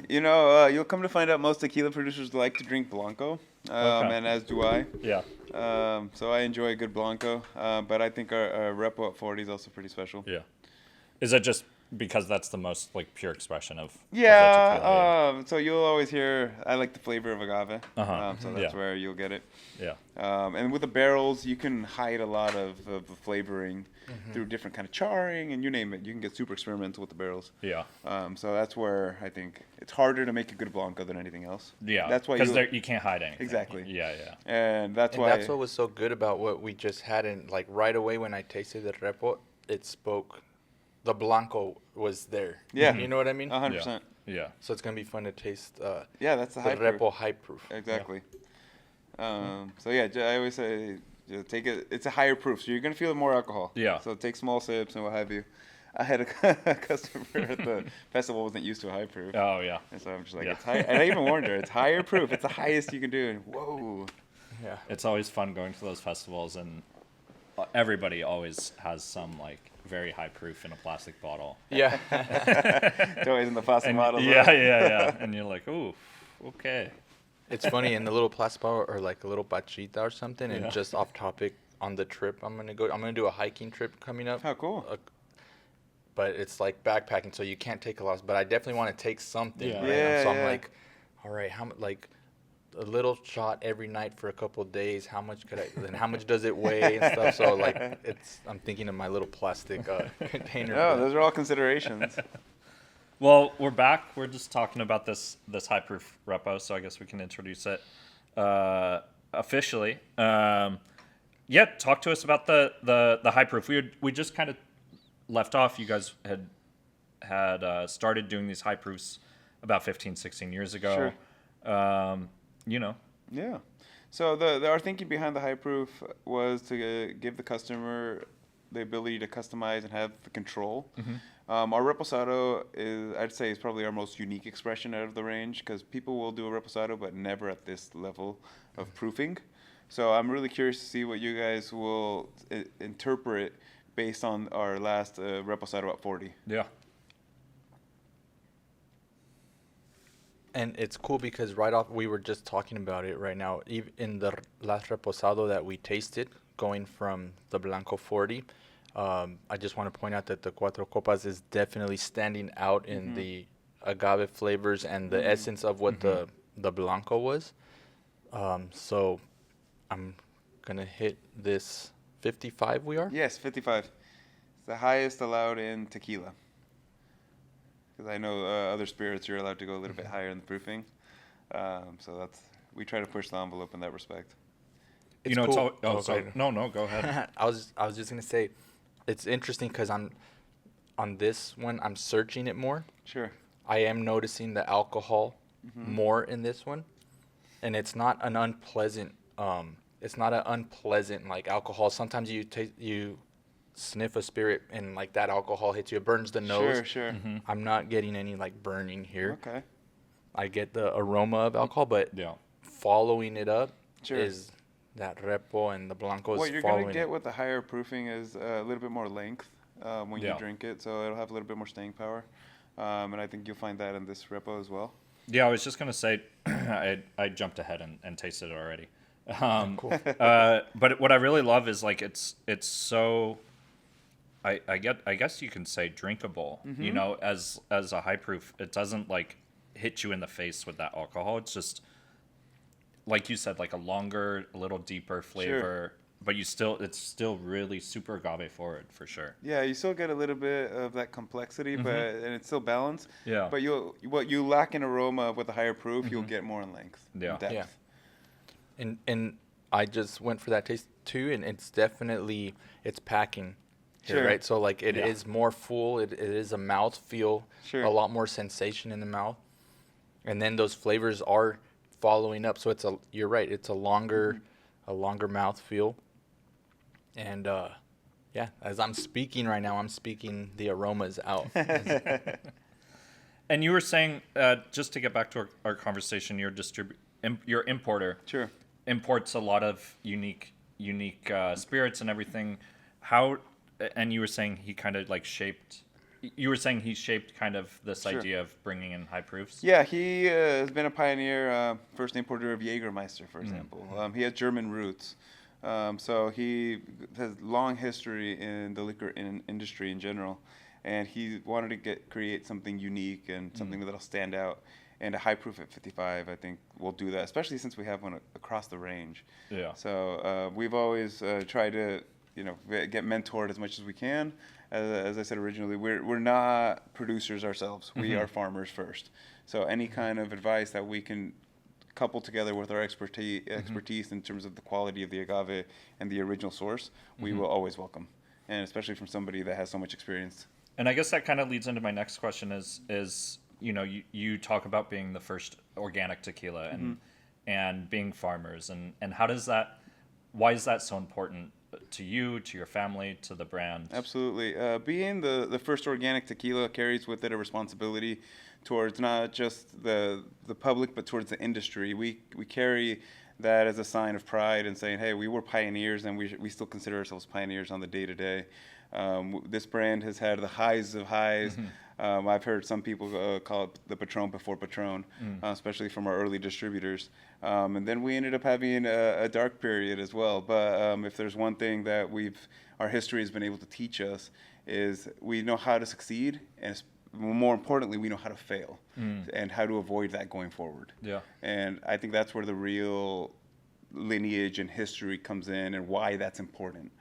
You'll come to find out most tequila producers like to drink Blanco, and as do I. Yeah. So I enjoy a good Blanco, but I think our Repo at 40 is also pretty special. Yeah. Is that just because that's the most like pure expression of the Yeah, tequila? so you'll always hear, I like the flavor of agave, Uh-huh. so that's where you'll get it. Yeah. And with the barrels, you can hide a lot of the flavoring through different kind of charring, and you name it. You can get super experimental with the barrels. Yeah. So that's where I think it's harder to make a good Blanco than anything else. Yeah. That's why because you can't hide anything. Exactly. Yeah, yeah. And that's And why. that's what was so good about what we just had. And like right away when I tasted the Repo, it spoke. The Blanco was there. Yeah. You know what I mean? 100%. Yeah. So it's gonna be fun to taste. Yeah, that's the high Repo proof. high proof. Exactly. So yeah, I always say take it. It's a higher proof, so you're gonna feel more alcohol. Yeah. So take small sips and what have you. I had a customer at the festival wasn't used to a high proof. Oh yeah. And so I'm just like, Yeah. it's high. And I even warned her, it's higher proof. It's the highest you can do. And whoa. Yeah. It's always fun going to those festivals, and everybody always has some like very high proof in a plastic bottle. Yeah. It's always in the plastic models. Yeah. And you're like, ooh, okay. It's funny in the little plastic bottle or like a little bachita or something. Yeah. And just off topic on the trip, I'm gonna do a hiking trip coming up. How cool. But it's like backpacking, so you can't take a lot. But I definitely want to take something. Yeah. Right? Yeah, So I'm yeah. like, all right, how much? Like a little shot every night for a couple of days. How much could I? Then how much does it weigh and stuff? So like, I'm thinking of my little plastic container. No, those are all considerations. Well, we're back. We're just talking about this high proof Repo, so I guess we can introduce it officially. Yeah, talk to us about the high proof. We just kind of left off. You guys had started doing these high proofs about 15, 16 years ago. Sure. Yeah. So our thinking behind the high proof was to give the customer the ability to customize and have the control. Our Reposado I'd say, is probably our most unique expression out of the range, because people will do a Reposado, but never at this level of proofing. So I'm really curious to see what you guys will interpret based on our last Reposado at 40. Yeah. And it's cool because right off, we were just talking about it right now. Even in the last Reposado that we tasted, going from the Blanco 40, I just want to point out that the Cuatro Copas is definitely standing out in the agave flavors and the essence of what the Blanco was. So I'm going to hit this 55 we are? Yes, 55. It's the highest allowed in tequila. Because I know other spirits you're allowed to go a little bit higher in the proofing. So we try to push the envelope in that respect. It's It's cool. no, go ahead. I was just gonna say, it's interesting because on this one I'm searching it more. Sure. I am noticing the alcohol more in this one, and it's not an unpleasant. It's not an unpleasant like alcohol. Sometimes you sniff a spirit and like that alcohol hits you. It burns the nose. Sure. I'm not getting any like burning here. Okay. I get the aroma of alcohol, but Yeah. following it up Sure. is that Repo and the Blanco is What you're following going to get it. with the higher proofing is a little bit more length when you Yeah. drink it, so it'll have a little bit more staying power. And I think you'll find that in this Repo as well. Yeah, I was just gonna say, I jumped ahead and tasted it already. Cool. But what I really love is like it's so. I guess you can say drinkable. You know, as a high proof, it doesn't like hit you in the face with that alcohol. It's just like you said, like a longer, a little deeper flavor. But it's still really super agave forward for sure. Yeah, you still get a little bit of that complexity, and it's still balanced. Yeah. But what you lack in aroma with a higher proof, you'll get more in length. Yeah. In depth. Yeah. And I just went for that taste too, and it's definitely packing here, Sure. right? So like it is Yeah. more full. It is a mouth feel, Sure. a lot more sensation in the mouth, and then those flavors are following up. So you're right. It's a longer mouth feel, and yeah. As I'm speaking right now, I'm speaking the aromas out. And you were saying, just to get back to our conversation, your importer Sure. imports a lot of unique spirits and everything. And you were saying he kind of like shaped you were saying he shaped kind of this Sure. idea of bringing in high proofs. Yeah, he has been a pioneer, first importer of Jägermeister, for example. He has German roots. So he has long history in the liquor industry in general. And he wanted to create something unique and something that'll stand out. And a high proof at 55, I think, will do that, especially since we have one across the range. Yeah. So we've always tried to, get mentored as much as we can. As I said originally, we're not producers ourselves. We are farmers first. So any kind of advice that we can couple together with our expertise in terms of the quality of the agave and the original source, we will always welcome, and especially from somebody that has so much experience. And I guess that kind of leads into my next question is you talk about being the first organic tequila and being farmers, and why is that so important to you, to your family, to the brand? Absolutely. Being the first organic tequila carries with it a responsibility towards not just the public, but towards the industry. We carry that as a sign of pride and saying, hey, we were pioneers, and we still consider ourselves pioneers on the day-to-day. This brand has had the highs of highs. I've heard some people call it the Patron before Patron, especially from our early distributors. And then we ended up having a dark period as well. But if there's one thing that our history has been able to teach us, is we know how to succeed, and more importantly, we know how to fail and how to avoid that going forward. Yeah. And I think that's where the real lineage and history comes in, and why that's important.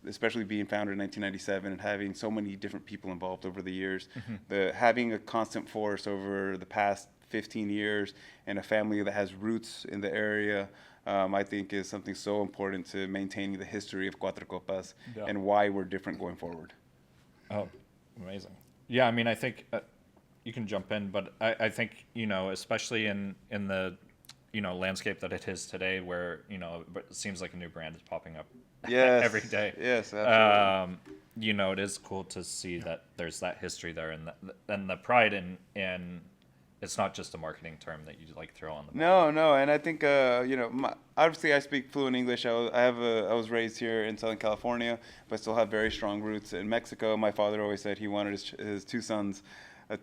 Especially being founded in 1997 and having so many different people involved over the years. Having a constant force over the past 15 years and a family that has roots in the area, I think is something so important to maintaining the history of Cuatro Copas and why we're different going forward. Oh, amazing. Yeah, I mean, I think you can jump in, but I think, especially in the, landscape that it is today, where, it seems like a new brand is popping up every day. Yes, absolutely. It is cool to see that there's that history there, and the pride in it's not just a marketing term that you like throw on the No, and I think obviously I speak fluent English. I was raised here in Southern California, but still have very strong roots in Mexico. My father always said he wanted his two sons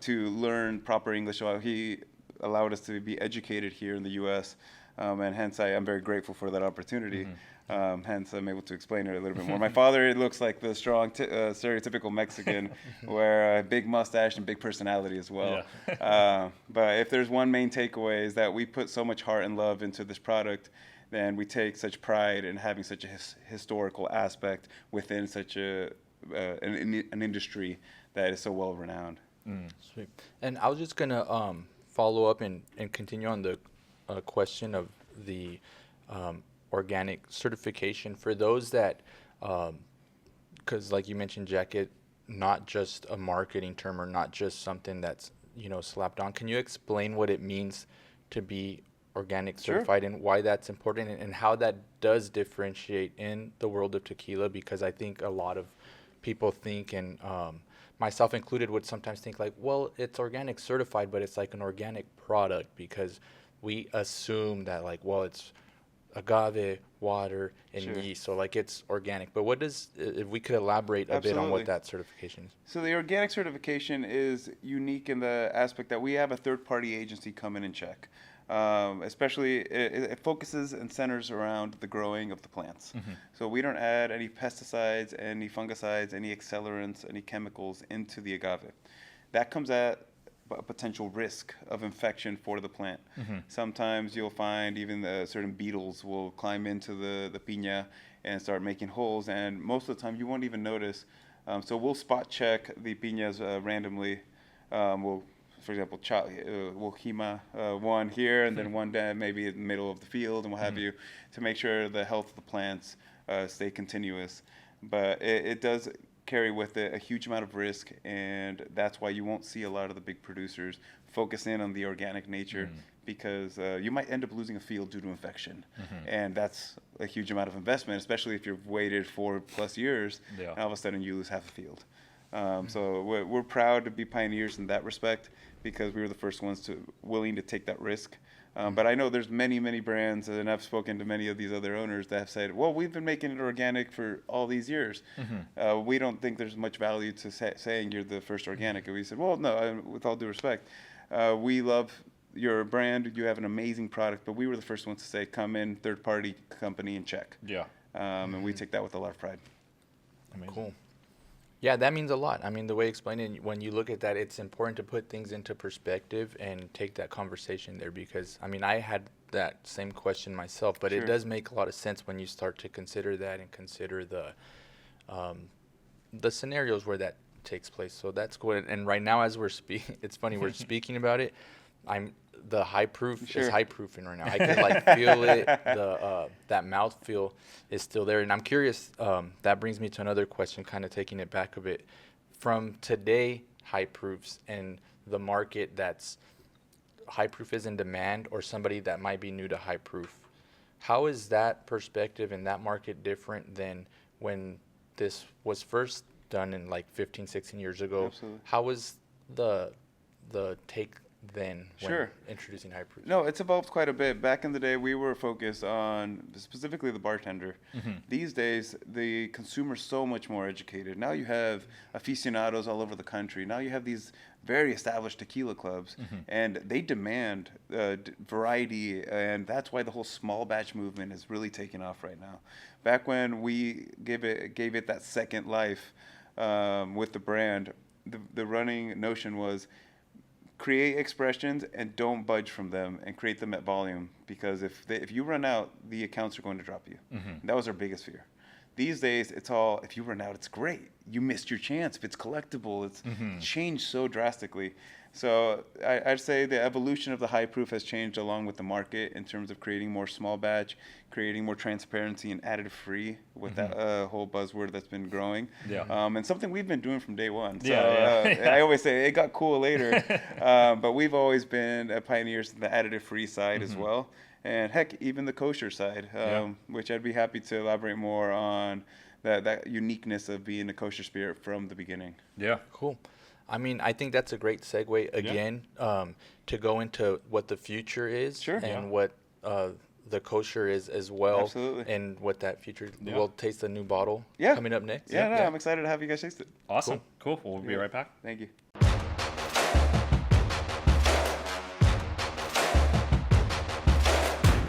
to learn proper English. So he allowed us to be educated here in the U.S., and hence I'm very grateful for that opportunity. Hence, I'm able to explain it a little bit more. My father, it looks like the strong, stereotypical Mexican, where a big mustache and big personality as well. Yeah. But if there's one main takeaway, is that we put so much heart and love into this product, then we take such pride in having such a historical aspect within such an industry that is so well renowned. Sweet. And I was just gonna follow up and continue on the question of the organic certification for those that, because like you mentioned, Jack, not just a marketing term or not just something that's slapped on. Can you explain what it means to be organic certified and why that's important, and how that does differentiate in the world of tequila? Because I think a lot of people think, and myself included, would sometimes think like, well, it's organic certified, but it's like an organic product, because we assume that like, well, it's agave, water, and yeast, so like it's organic. But what does, if we could elaborate a bit on what that certification is? So the organic certification is unique in the aspect that we have a third-party agency come in and check. Especially, it focuses and centers around the growing of the plants. So we don't add any pesticides, any fungicides, any accelerants, any chemicals into the agave. That comes at a potential risk of infection for the plant. Sometimes you'll find even certain beetles will climb into the piña and start making holes, and most of the time you won't even notice. So we'll spot check the piñas randomly. We'll, for example, we'll hima one here and then one maybe in the middle of the field and what have you, to make sure the health of the plants stay continuous. But it does carry with it a huge amount of risk, and that's why you won't see a lot of the big producers focus in on the organic nature, because you might end up losing a field due to infection, and that's a huge amount of investment, especially if you've waited 4+ years, and all of a sudden you lose half a field. So we're proud to be pioneers in that respect, because we were the first ones willing to take that risk. But I know there's many brands, and I've spoken to many of these other owners that have said, well, we've been making it organic for all these years. We don't think there's much value to saying you're the first organic. And we said, well, no, with all due respect, we love your brand. You have an amazing product, but we were the first ones to say, come in, third-party company, and check. Yeah. And we take that with a lot of pride. Amazing. Cool. Yeah, that means a lot. I mean, the way you explained it, when you look at that, it's important to put things into perspective and take that conversation there because, I mean, I had that same question myself, but Sure. it does make a lot of sense when you start to consider that and consider the scenarios where that takes place. So that's good. And right now, as we're speaking, it's funny, we're speaking about it. The high proof Sure. is high proofing right now. I can like feel it. That mouthfeel is still there. And I'm curious, that brings me to another question, kind of taking it back a bit. From today, high proofs and the market that's high proof is in demand or somebody that might be new to high proof. How is that perspective and that market different than when this was first done in like 15, 16 years ago? Absolutely. How was the take then when Sure. introducing high proof? No, it's evolved quite a bit. Back in the day, we were focused on specifically the bartender. These days, the consumer's so much more educated. Now you have aficionados all over the country. Now you have these very established tequila clubs, and they demand variety, and that's why the whole small batch movement is really taking off right now. Back when we gave it that second life with the brand, the running notion was create expressions and don't budge from them and create them at volume, because if you run out, the accounts are going to drop you. That was our biggest fear. These days, it's all, if you run out, it's great. You missed your chance. If it's collectible, it's changed so drastically. So I'd say the evolution of the high proof has changed along with the market in terms of creating more small batch, creating more transparency and additive-free with that whole buzzword that's been growing. Yeah. And something we've been doing from day one. So Yeah. I always say it got cool later, but we've always been pioneers in the additive-free side as well. And heck, even the kosher side, which I'd be happy to elaborate more on that uniqueness of being a kosher spirit from the beginning. Yeah. Cool. I mean, I think that's a great segue again to go into what the future is Sure. and what the kosher is as well. Absolutely. And what that future. Yeah. We'll taste the new bottle Yeah. coming up next. Yeah, I'm excited to have you guys taste it. Awesome. Cool. We'll be right back. Thank you.